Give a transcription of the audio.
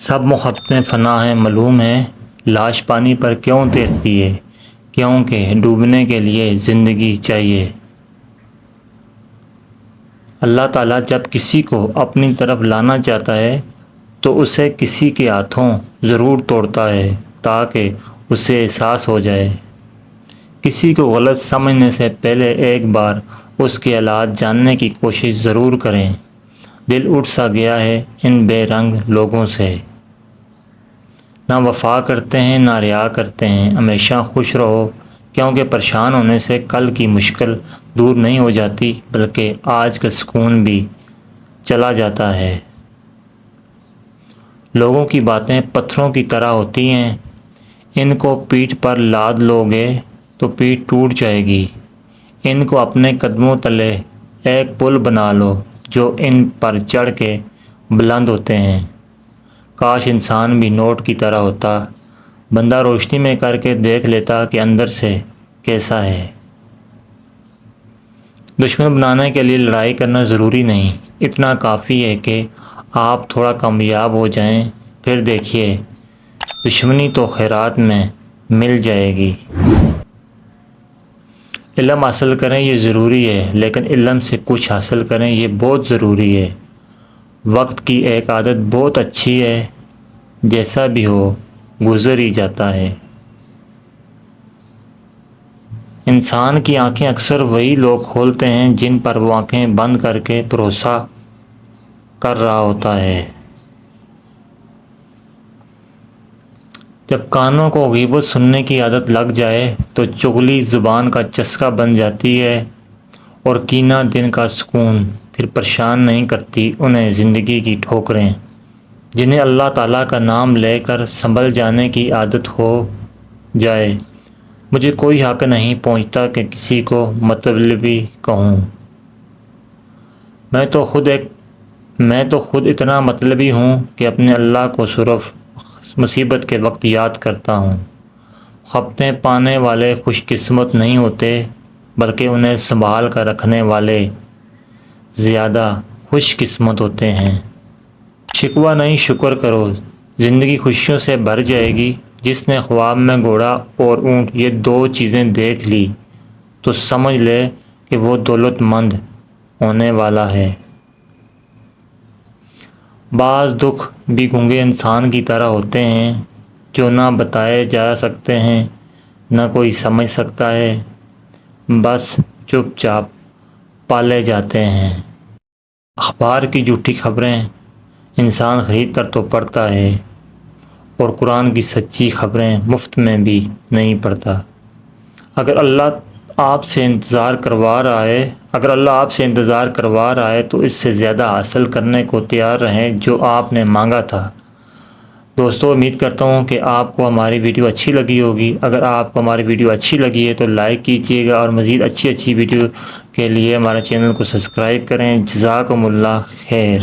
سب محبتیں فنا ہیں معلوم ہے، لاش پانی پر کیوں تیرتی ہے؟ کیونکہ ڈوبنے کے لیے زندگی چاہیے۔ اللہ تعالیٰ جب کسی کو اپنی طرف لانا چاہتا ہے تو اسے کسی کے ہاتھوں ضرور توڑتا ہے تاکہ اسے احساس ہو جائے۔ کسی کو غلط سمجھنے سے پہلے ایک بار اس کے حالات جاننے کی کوشش ضرور کریں۔ دل اٹھ سا گیا ہے ان بے رنگ لوگوں سے، نہ وفا کرتے ہیں نہ ریا کرتے ہیں۔ ہمیشہ خوش رہو، کیونکہ پریشان ہونے سے کل کی مشکل دور نہیں ہو جاتی بلکہ آج کا سکون بھی چلا جاتا ہے۔ لوگوں کی باتیں پتھروں کی طرح ہوتی ہیں، ان کو پیٹھ پر لاد لو گے تو پیٹھ ٹوٹ جائے گی۔ ان کو اپنے قدموں تلے ایک پل بنا لو جو ان پر چڑھ کے بلند ہوتے ہیں۔ کاش انسان بھی نوٹ کی طرح ہوتا، بندہ روشنی میں کر کے دیکھ لیتا کہ اندر سے کیسا ہے۔ دشمن بنانے کے لیے لڑائی کرنا ضروری نہیں، اتنا کافی ہے کہ آپ تھوڑا کامیاب ہو جائیں، پھر دیکھیے دشمنی تو خیرات میں مل جائے گی۔ علم حاصل کریں یہ ضروری ہے، لیکن علم سے کچھ حاصل کریں یہ بہت ضروری ہے۔ وقت کی ایک عادت بہت اچھی ہے، جیسا بھی ہو گزر ہی جاتا ہے۔ انسان کی آنکھیں اکثر وہی لوگ کھولتے ہیں جن پر وہ آنکھیں بند کر کے بھروسہ کر رہا ہوتا ہے۔ جب کانوں کو غیبت سننے کی عادت لگ جائے تو چغلی زبان کا چسکا بن جاتی ہے، اور کینہ دن کا سکون پھر پریشان نہیں کرتی انہیں زندگی کی ٹھوکریں۔ جنہیں اللہ تعالیٰ کا نام لے کر سنبھل جانے کی عادت ہو جائے۔ مجھے کوئی حق نہیں پہنچتا کہ کسی کو مطلبی کہوں۔ میں تو خود اتنا مطلبی ہوں کہ اپنے اللہ کو صرف مصیبت کے وقت یاد کرتا ہوں۔ محبتیں پانے والے خوش قسمت نہیں ہوتے، بلکہ انہیں سنبھال کر رکھنے والے زیادہ خوش قسمت ہوتے ہیں۔ شکوہ نہیں شکر کرو، زندگی خوشیوں سے بھر جائے گی۔ جس نے خواب میں گھوڑا اور اونٹ یہ دو چیزیں دیکھ لی تو سمجھ لے کہ وہ دولت مند ہونے والا ہے۔ بعض دکھ بھی گونگے انسان کی طرح ہوتے ہیں، جو نہ بتائے جا سکتے ہیں نہ کوئی سمجھ سکتا ہے، بس چپ چاپ پالے جاتے ہیں۔ اخبار کی جھوٹی خبریں انسان خرید کر تو پڑھتا ہے، اور قرآن کی سچی خبریں مفت میں بھی نہیں پڑھتا۔ اگر اللہ آپ سے انتظار کروا رہا ہے تو اس سے زیادہ حاصل کرنے کو تیار رہیں جو آپ نے مانگا تھا۔ دوستو، امید کرتا ہوں کہ آپ کو ہماری ویڈیو اچھی لگی ہوگی۔ اگر آپ کو ہماری ویڈیو اچھی لگی ہے تو لائک کیجیے گا، اور مزید اچھی ویڈیو کے لیے ہمارے چینل کو سبسکرائب کریں۔ جزاکم اللہ خیر۔